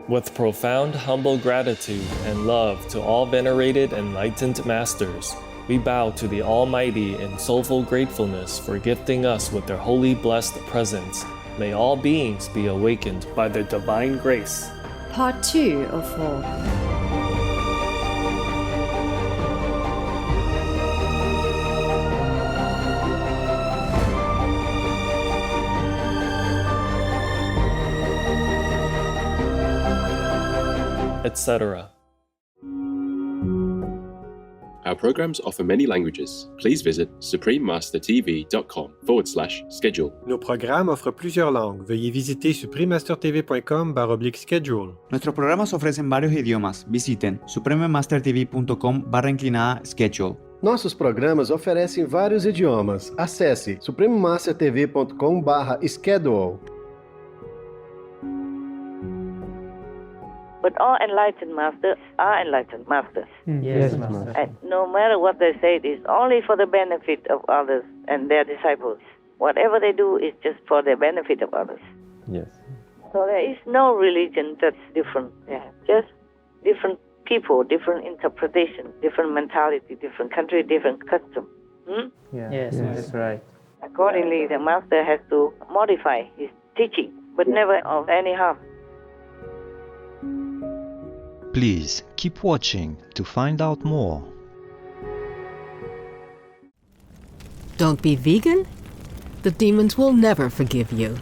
With profound humble gratitude and love to all venerated enlightened masters, we bow to the Almighty in soulful gratefulness for gifting us with their holy blessed presence. May all beings be awakened by their divine grace. Part 2 of 4. Etc. Our programs offer many languages. Please visit suprememastertv.com/schedule. Nos programas offrent plusieurs langues. Veuillez visiter suprememastertv.com/schedule. Nuestros programas ofrecen varios idiomas. Visiten suprememastertv.com/schedule. Nossos programas oferecem vários idiomas. Acesse suprememastertv.com/schedule. But all enlightened masters are enlightened masters. Yes, Master. And no matter what they say, it is only for the benefit of others and their disciples. Whatever they do is just for the benefit of others. Yes. So there is no religion that's different. Yeah. Just different people, different interpretation, different mentality, different country, different custom. Yeah. Yes, that's right. Accordingly, the master has to modify his teaching, but never of any harm. Please keep watching to find out more. Don't be vegan? The demons will never forgive you.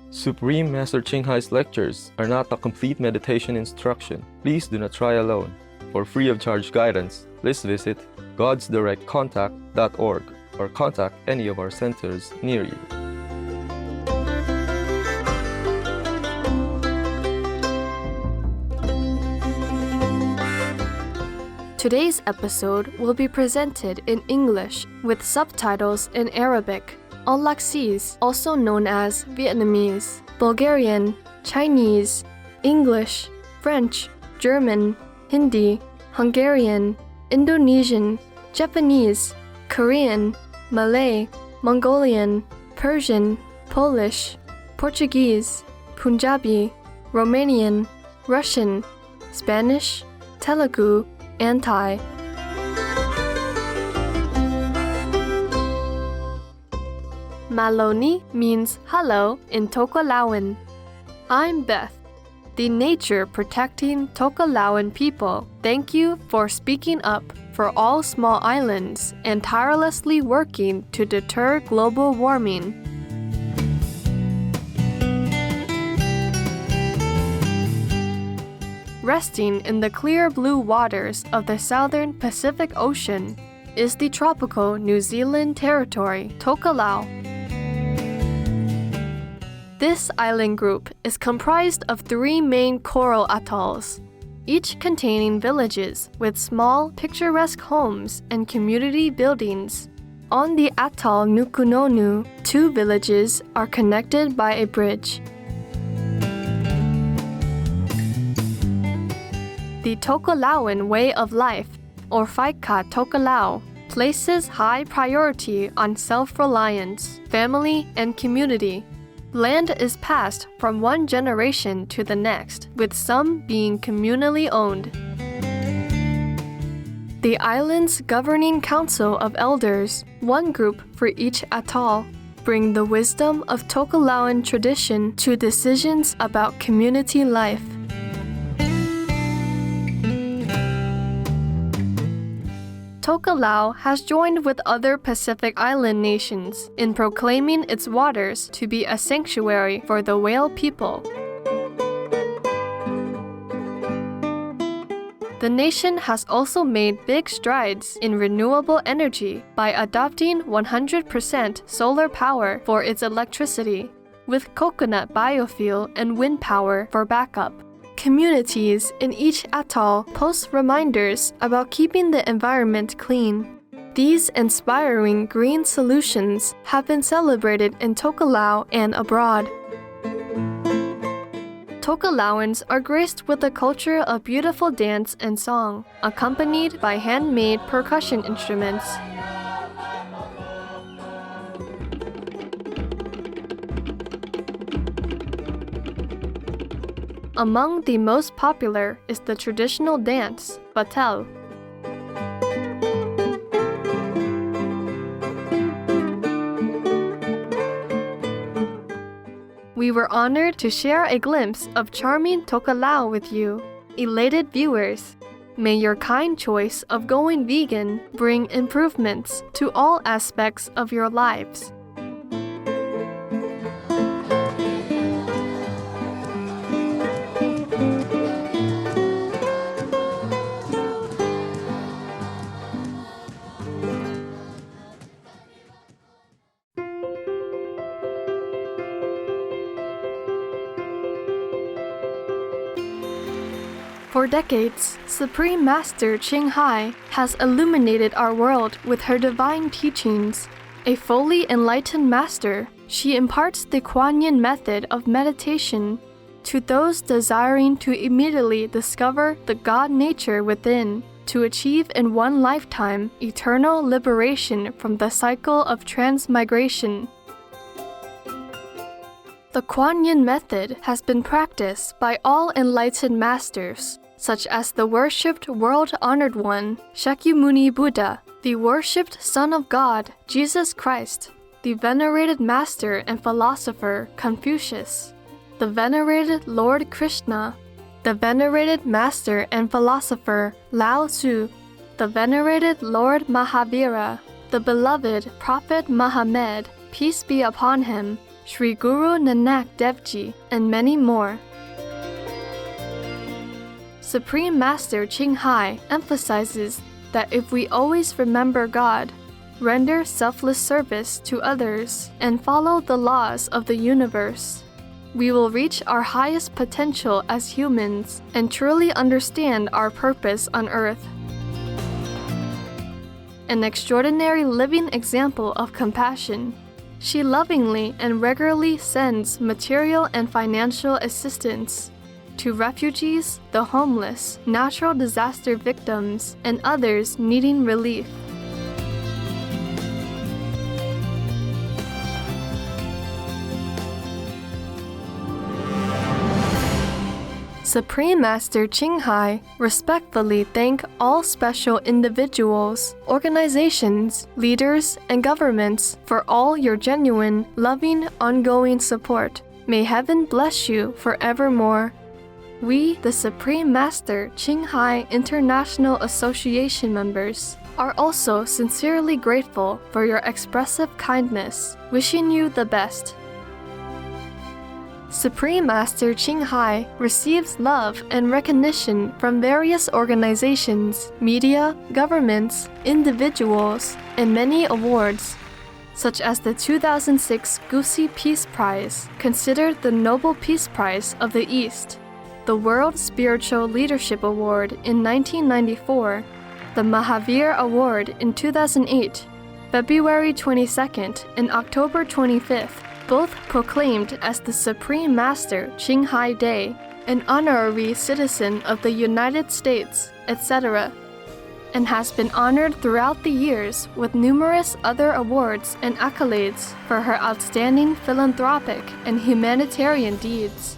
Supreme Master Ching Hai's lectures are not a complete meditation instruction. Please do not try alone. For free of charge guidance, please visit godsdirectcontact.org or contact any of our centers near you. Today's episode will be presented in English with subtitles in Arabic. All Laxis, also known as Vietnamese, Bulgarian, Chinese, English, French, German, Hindi, Hungarian, Indonesian, Japanese, Korean, Malay, Mongolian, Persian, Polish, Portuguese, Punjabi, Romanian, Russian, Spanish, Telugu, and Thai. Maloni means hello in Tokelauan. I'm Beth, the nature-protecting Tokelauan people. Thank you for speaking up for all small islands and tirelessly working to deter global warming. Resting in the clear blue waters of the southern Pacific Ocean is the tropical New Zealand territory, Tokelau. This island group is comprised of 3 main coral atolls, each containing villages with small, picturesque homes and community buildings. On the atoll Nukunonu, 2 villages are connected by a bridge. The Tokelauan way of life, or Faika Tokelau, places high priority on self-reliance, family, and community. Land is passed from one generation to the next, with some being communally owned. The island's governing council of elders, one group for each atoll, bring the wisdom of Tokelauan tradition to decisions about community life. Tokelau has joined with other Pacific Island nations in proclaiming its waters to be a sanctuary for the whale people. The nation has also made big strides in renewable energy by adopting 100% solar power for its electricity, with coconut biofuel and wind power for backup. Communities in each atoll post reminders about keeping the environment clean. These inspiring green solutions have been celebrated in Tokelau and abroad. Tokelauans are graced with a culture of beautiful dance and song, accompanied by handmade percussion instruments. Among the most popular is the traditional dance, Batel. We were honored to share a glimpse of charming Tokelau with you, elated viewers. May your kind choice of going vegan bring improvements to all aspects of your lives. For decades, Supreme Master Ching Hai has illuminated our world with her divine teachings. A fully enlightened master, she imparts the Kuan Yin method of meditation to those desiring to immediately discover the God nature within, to achieve in one lifetime eternal liberation from the cycle of transmigration. The Kuan Yin method has been practiced by all enlightened masters, such as the worshipped world-honored one, Shakyamuni Buddha, the worshipped Son of God, Jesus Christ, the venerated master and philosopher, Confucius, the venerated Lord Krishna, the venerated master and philosopher, Lao Tzu, the venerated Lord Mahavira, the beloved Prophet Muhammad, peace be upon him, Sri Guru Nanak Dev Ji, and many more. Supreme Master Ching Hai emphasizes that if we always remember God, render selfless service to others, and follow the laws of the universe, we will reach our highest potential as humans and truly understand our purpose on earth. An extraordinary living example of compassion, she lovingly and regularly sends material and financial assistance to refugees, the homeless, natural disaster victims, and others needing relief. Supreme Master Ching Hai respectfully thank all special individuals, organizations, leaders, and governments for all your genuine, loving, ongoing support. May heaven bless you forevermore. We, the Supreme Master Ching Hai International Association members, are also sincerely grateful for your expressive kindness, wishing you the best. Supreme Master Ching Hai receives love and recognition from various organizations, media, governments, individuals, and many awards, such as the 2006 Gusi Peace Prize, considered the Nobel Peace Prize of the East, the World Spiritual Leadership Award in 1994, the Mahavir Award in 2008, February 22nd and October 25th, both proclaimed as the Supreme Master Ching Hai Day, an honorary citizen of the United States, etc., and has been honored throughout the years with numerous other awards and accolades for her outstanding philanthropic and humanitarian deeds.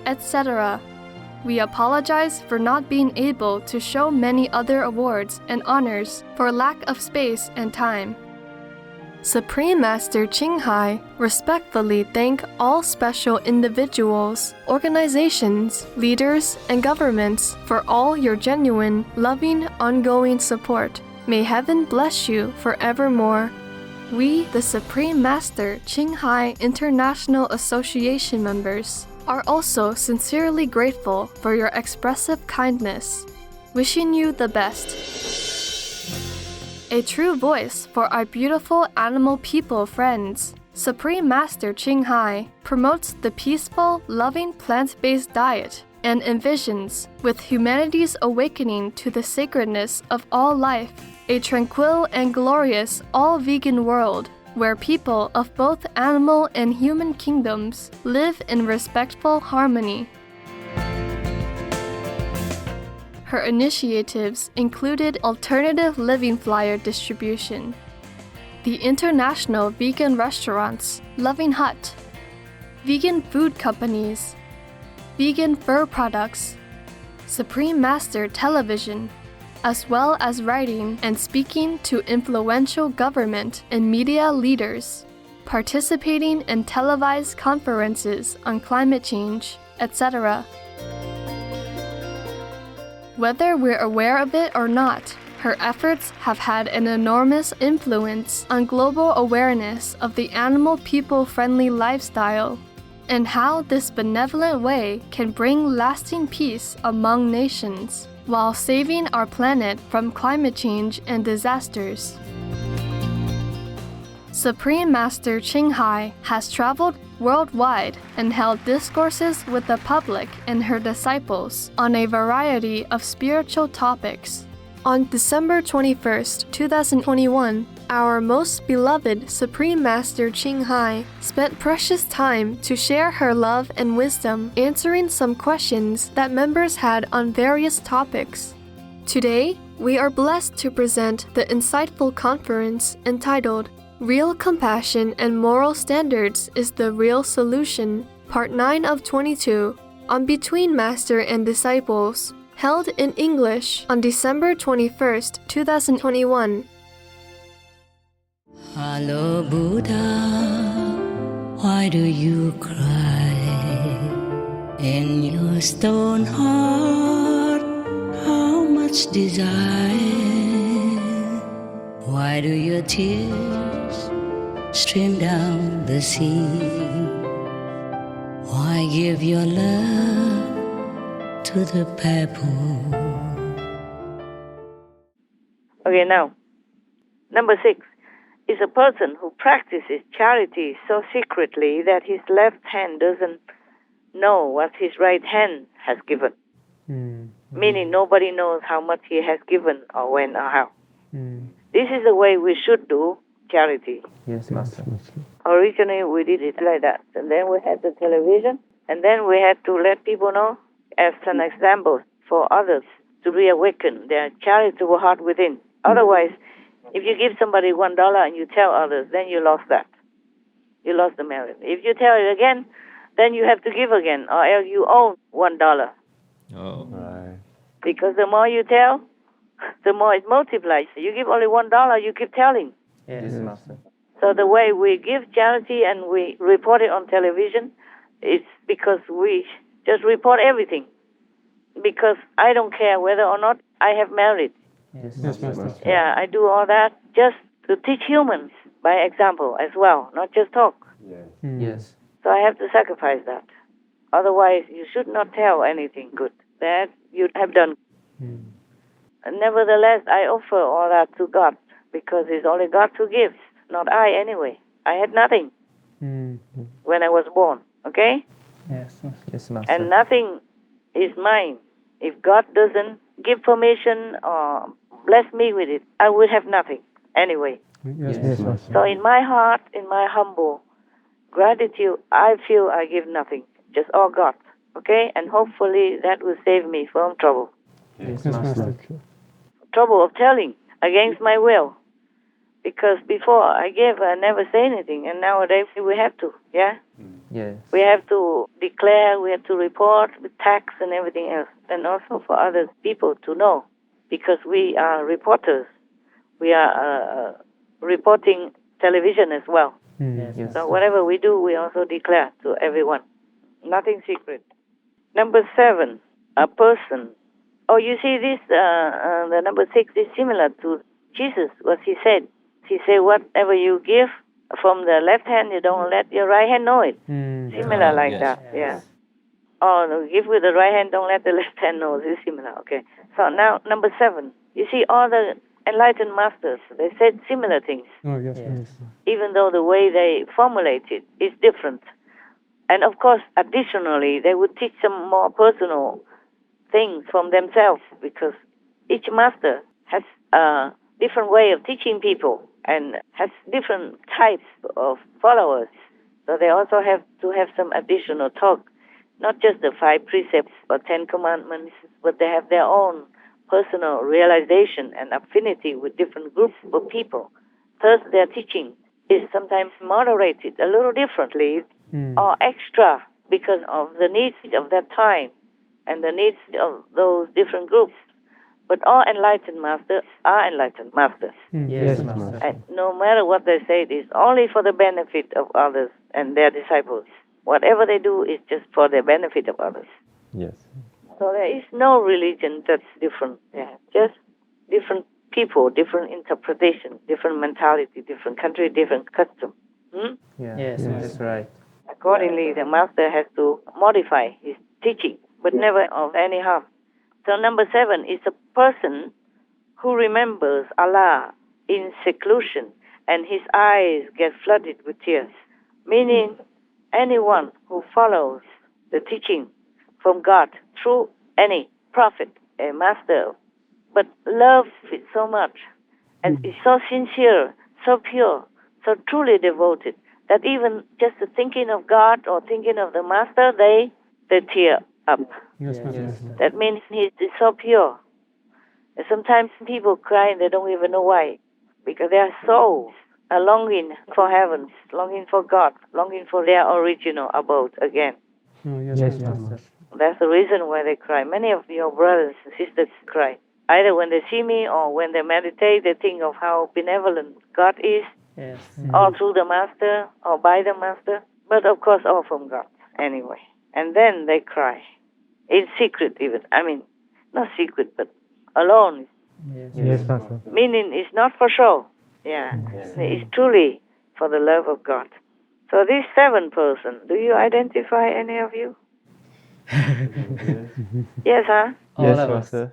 etc. We apologize for not being able to show many other awards and honors for lack of space and time. Supreme Master Ching Hai respectfully thank all special individuals, organizations, leaders, and governments for all your genuine, loving, ongoing support. May heaven bless you forevermore. We, the Supreme Master Ching Hai International Association members, are also sincerely grateful for your expressive kindness. Wishing you the best. A true voice for our beautiful animal people friends, Supreme Master Ching Hai promotes the peaceful, loving plant-based diet and envisions, with humanity's awakening to the sacredness of all life, a tranquil and glorious all-vegan world where people of both animal and human kingdoms live in respectful harmony. Her initiatives included alternative living flyer distribution, the international vegan restaurants Loving Hut, vegan food companies, vegan fur products, Supreme Master Television, as well as writing and speaking to influential government and media leaders, participating in televised conferences on climate change, etc. Whether we're aware of it or not, her efforts have had an enormous influence on global awareness of the animal people-friendly lifestyle and how this benevolent way can bring lasting peace among nations while saving our planet from climate change and disasters. Supreme Master Ching Hai has traveled worldwide and held discourses with the public and her disciples on a variety of spiritual topics. On December 21st, 2021, our most beloved Supreme Master Ching Hai spent precious time to share her love and wisdom, answering some questions that members had on various topics. Today, we are blessed to present the insightful conference entitled Real Compassion and Moral Standards is the Real Solution, Part 9 of 22, on Between Master and Disciples, held in English on December 21st, 2021. Hello, Buddha, why do you cry? In your stone heart, how much desire? Why do your tears stream down the sea? Why give your love to the pebble? Okay, now, number 6 is a person who practices charity so secretly that his left hand doesn't know what his right hand has given. Meaning nobody knows how much he has given or when or how. This is the way we should do charity. Yes, Master. Originally we did it like that. And then we had the television. And then we had to let people know as an example for others to reawaken their charitable heart within. Otherwise, if you give somebody $1 and you tell others, then you lost that. You lost the merit. If you tell it again, then you have to give again, or else you owe $1. Oh, right. Because the more you tell, the more it multiplies. You give only $1, you keep telling. Yes, Master. So the way we give charity and we report it on television, it's because we just report everything. Because I don't care whether or not I have merit. Yes, Master. Yeah, I do all that just to teach humans by example as well, not just talk. Yes. So I have to sacrifice that. Otherwise, you should not tell anything good that you have done. Nevertheless, I offer all that to God because it's only God who gives, not I anyway. I had nothing when I was born, okay? Yes, Master. And nothing is mine. If God doesn't give permission or bless me with it, I will have nothing anyway. Yes, Master. So in my heart, in my humble gratitude, I feel I give nothing, just all God, okay? And hopefully that will save me from trouble. Yes, Master. Trouble of telling against my will. Because before I gave, I never say anything, and nowadays we have to, yeah? Yes. We have to declare, we have to report with tax and everything else, and also for other people to know, because we are reporters. We are reporting television as well. Yes. So whatever we do, we also declare to everyone. Nothing secret. Number 7, a person. Oh, you see this, the number 6 is similar to Jesus, what he said. He said, whatever you give from the left hand, you don't let your right hand know it. Similar like that, yeah. Oh, no, give with the right hand, don't let the left hand know. This is similar, okay. So now, number 7. You see, all the enlightened masters, they said similar things. Oh, yes. Even though the way they formulate it is different. And of course, additionally, they would teach some more personal things from themselves, because each master has a different way of teaching people and has different types of followers. So they also have to have some additional talk, not just the 5 precepts or 10 commandments, but they have their own personal realization and affinity with different groups of people. Thus, their teaching is sometimes moderated a little differently or extra because of the needs of that time and the needs of those different groups. But all enlightened masters are enlightened masters. Yes, Master. And no matter what they say, it is only for the benefit of others and their disciples. Whatever they do is just for the benefit of others. Yes. So there is no religion that's different. Yeah, just different people, different interpretation, different mentality, different country, different custom. Yes, that's right. Accordingly, the master has to modify his teaching, but never of any harm. So number 7 is a person who remembers Allah in seclusion and his eyes get flooded with tears, meaning anyone who follows the teaching from God through any prophet, a master, but loves it so much and is so sincere, so pure, so truly devoted that even just the thinking of God or thinking of the master, they tear up. Yes. That means he is so pure. And sometimes people cry and they don't even know why, because their souls are longing for heaven, longing for God, longing for their original abode again. Yes, Master. That's the reason why they cry. Many of your brothers and sisters cry. Either when they see me or when they meditate, they think of how benevolent God is, Yes. all through the Master or by the Master, but of course all from God anyway. And then they cry. In secret even. I mean, not secret, but alone. Yes, Master. Meaning it's not for show. Yeah. It's truly for the love of God. So this 7 person, do you identify any of you? Yes, huh? Yes, Master.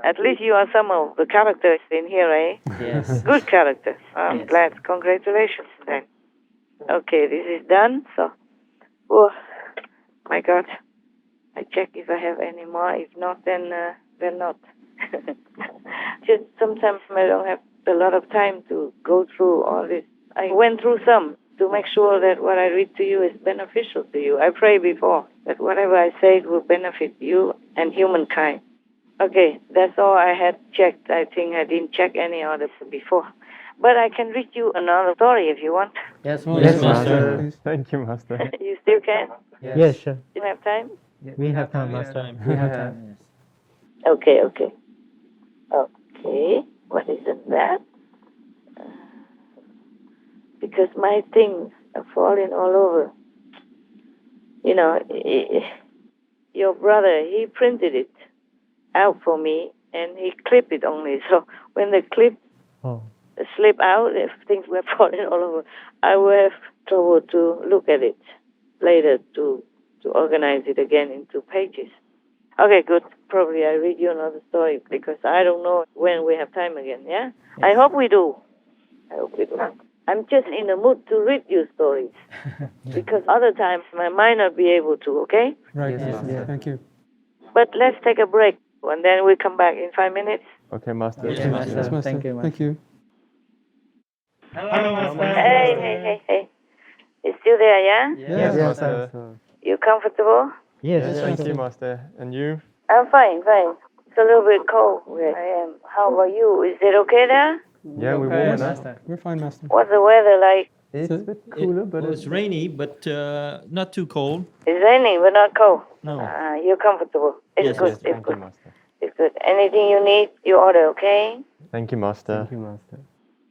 At least you are some of the characters in here, eh? Yes. Good characters. I'm glad. Congratulations then. Okay, this is done. So, oh, my God. I check if I have any more. If not, then not. Just sometimes I don't have a lot of time to go through all this. I went through some to make sure that what I read to you is beneficial to you. I pray before that whatever I say will benefit you and humankind. Okay, that's all I had checked. I think I didn't check any other before. But I can read you another story if you want. Yes, Master. Thank you, Master. You still can? Yes, sure. You have time? We have time, Master. We have time. Okay. What is that? Because my things are falling all over. You know, your brother, he printed it out for me and he clipped it only. So when the clip slip out, if things were falling all over, I will have trouble to look at it later to organize it again into pages. Okay, good. Probably I read you another story because I don't know when we have time again, yeah? Yes. I hope we do. I'm just in the mood to read you stories because other times I might not be able to, okay? Right, yes. Thank you. But let's take a break and then we come back in 5 minutes. Okay, Master. Yes, Master. Thank you. Thank you. Hello, Master. Hey. You still there, yeah? Yes, Master. You comfortable? Yes, Thank you, Master. And you? I'm fine. It's a little bit cold where I am. How about you? Is it okay there? Yeah, we're warm enough. We're fine, Master. What's the weather like It's a bit cooler, but it's rainy, but not too cold. It's raining, but not cold. No. You're comfortable. It's Yes, good. yes, It's thank good. you, Master. It's good. Anything you need, you order, okay? Thank you, Master. Thank you, Master.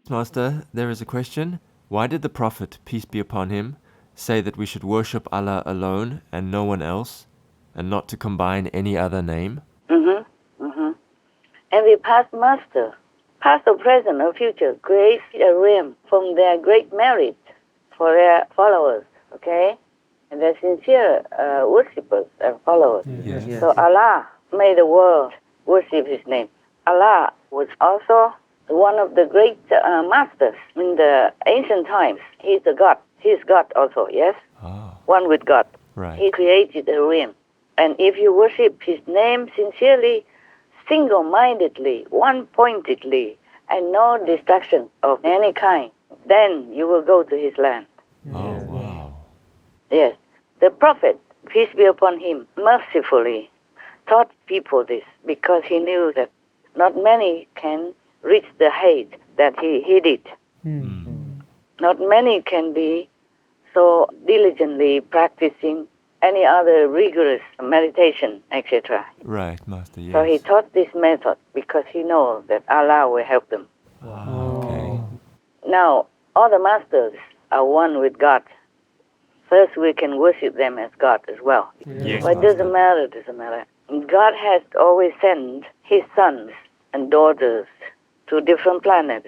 Master, there is a question. Why did the Prophet, peace be upon him, say that we should worship Allah alone and no one else, and not to combine any other name? Every past master, past or present or future, creates a realm from their great merit for their followers, okay? And their sincere worshippers and followers. Yes. So Allah made the world worship His name. Allah was also one of the great masters in the ancient times. He's a God. He's God also, yes? One with God. Right. He created a realm. And if you worship His name sincerely, single-mindedly, one-pointedly, and no distraction of any kind, then you will go to His land. Oh, wow. Yes. The Prophet, peace be upon him, mercifully taught people this because he knew that not many can reach the height that he did. Not many can be so diligently practicing any other rigorous meditation, etc. Right, Master, yes. So he taught this method because he knows that Allah will help them. Okay. Now, all the masters are one with God. First, we can worship them as God as well. Yes, But it doesn't matter, God has always sent His sons and daughters to different planets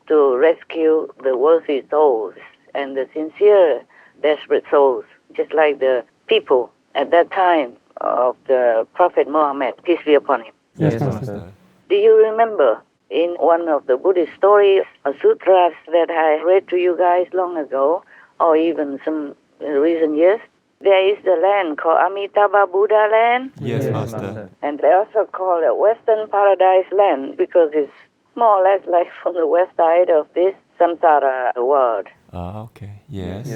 to rescue the worthy souls and the sincere, desperate souls, just like the people at that time of the Prophet Muhammad, peace be upon him. Yes, Master. Do you remember in one of the Buddhist stories or sutras that I read to you guys long ago, or even some recent years, there is the land called Amitabha Buddha land. Yes, Master. And they also call it Western Paradise land because it's more or less like from the west side of this samsara world. Ah, okay. Yes.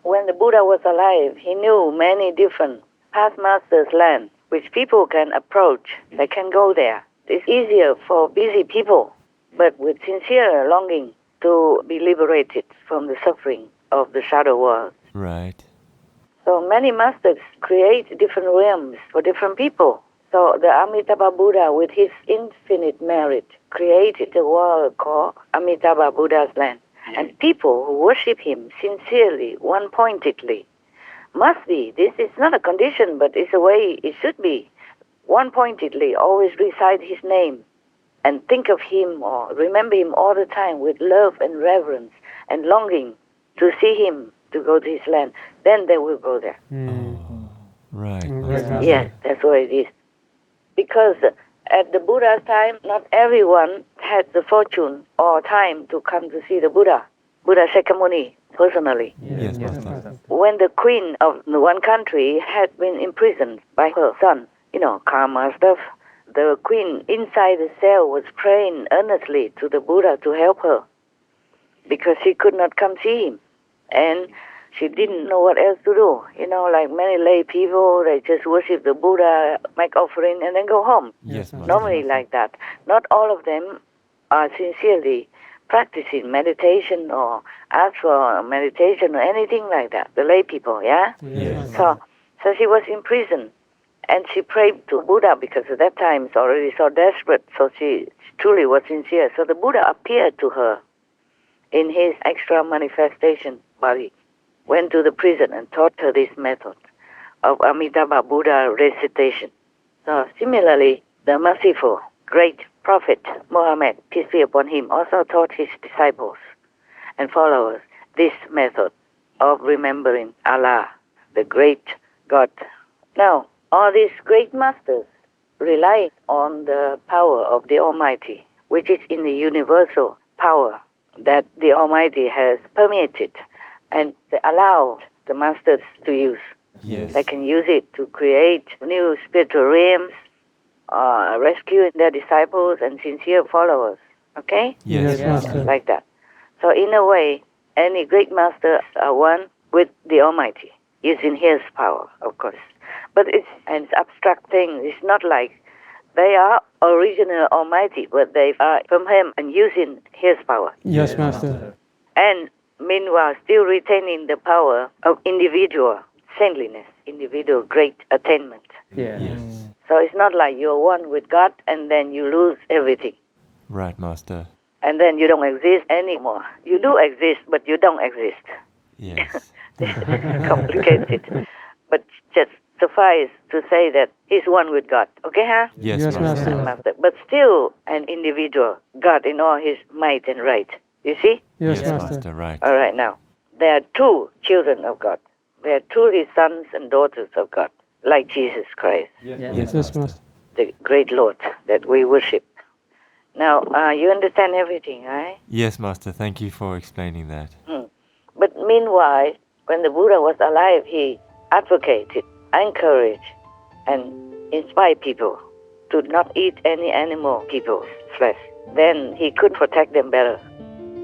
When the Buddha was alive, he knew many different past masters' land which people can approach. They can go there. It's easier for busy people, but with sincere longing to be liberated from the suffering of the shadow world. Right. So many masters create different realms for different people. So the Amitabha Buddha, with his infinite merit, created a world called Amitabha Buddha's land. And people who worship him sincerely, one-pointedly, must be, this is not a condition, but it's a way it should be, one-pointedly always recite his name and think of him or remember him all the time with love and reverence and longing to see him, to go to his land. Then they will go there. Right. Yes, that's what it is. Because at the Buddha's time, not everyone had the fortune or time to come to see the Buddha Shakyamuni, personally. Yes, Master. When the queen of the one country had been imprisoned by her son, karma stuff, the queen inside the cell was praying earnestly to the Buddha to help her because she could not come see him. And she didn't know what else to do. Like many lay people, they just worship the Buddha, make offering, and then go home. Yes, Master. Normally like that. Not all of them are sincerely practicing meditation or ask for meditation or anything like that. The lay people, yeah? Yes. So she was in prison, and she prayed to Buddha because at that time it's already so desperate, so she truly was sincere. So the Buddha appeared to her in his extra manifestation body, went to the prison and taught her this method of Amitabha Buddha recitation. So similarly, the merciful, great Prophet Muhammad, peace be upon him, also taught his disciples and followers this method of remembering Allah, the great God. Now, all these great masters rely on the power of the Almighty, which is in the universal power that the Almighty has permeated and allowed the masters to use. Yes. They can use it to create new spiritual realms, rescue their disciples and sincere followers. Okay? Yes, Master. Like that. So in a way, any great masters are one with the Almighty, using His power, of course. But it's an abstract thing. It's not like they are original Almighty, but they are from Him and using His power. Yes, Master. And meanwhile still retaining the power of individual saintliness, individual great attainment. Yeah. So it's not like you're one with God and then you lose everything. Right, Master. And then you don't exist anymore. You do exist, but you don't exist. Yes. This is complicated. But just suffice to say that he's one with God. Okay, huh? Yes, Master. But still an individual, God in all his might and right. You see? Yes, Master. Right. All right, now. There are two children of God. They are truly sons and daughters of God, like Jesus Christ, Yes, Master. the great Lord that we worship. Now, you understand everything, right? Yes, Master. Thank you for explaining that. But meanwhile, when the Buddha was alive, he advocated, encouraged, and inspired people to not eat any animal people's flesh. Then he could protect them better.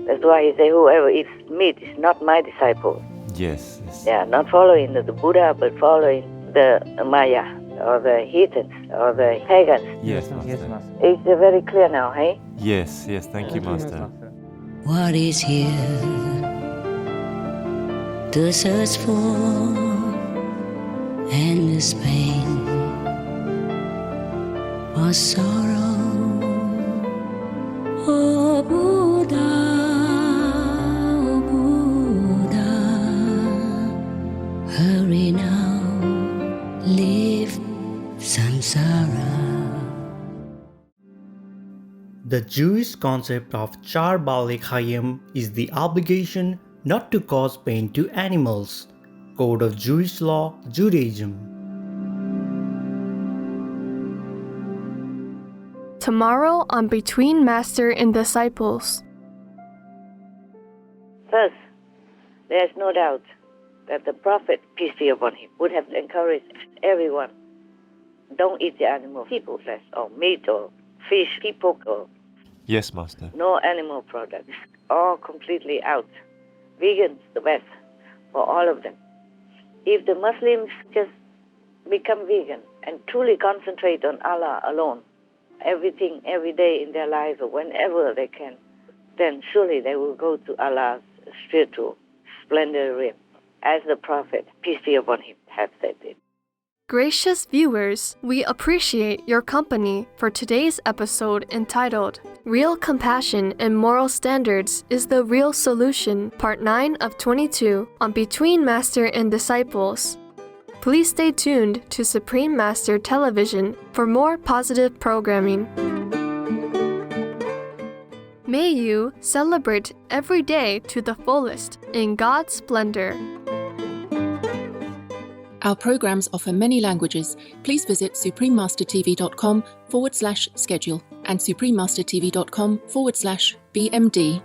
That's why he said, whoever eats meat is not my disciple. Yes. Yeah, not following the Buddha, but following the Maya, or the heathens, or the pagans. Yes, Master. It's very clear now, hey? Yes. Thank you, Master. What is here to search for endless pain or sorrow? Oh Buddha, hurry now, leave samsara. The Jewish concept of Char Balek Hayim is the obligation not to cause pain to animals. Code of Jewish Law, Judaism. Tomorrow on Between Master and Disciples. First, there is no doubt that the Prophet, peace be upon him, would have encouraged everyone, don't eat the animal people flesh, or meat, or fish, people, or Yes, Master. no animal products, all completely out. Vegans, the best for all of them. If the Muslims just become vegan and truly concentrate on Allah alone, everything, every day in their lives or whenever they can, then surely they will go to Allah's spiritual splendor realm, as the Prophet, peace be upon him, have said it. Gracious viewers, we appreciate your company for today's episode entitled Real Compassion and Moral Standards is the Real Solution, Part 9 of 22 on Between Master and Disciples. Please stay tuned to Supreme Master Television for more positive programming. May you celebrate every day to the fullest in God's splendor. Our programs offer many languages. Please visit suprememastertv.com/schedule and suprememastertv.com/BMD.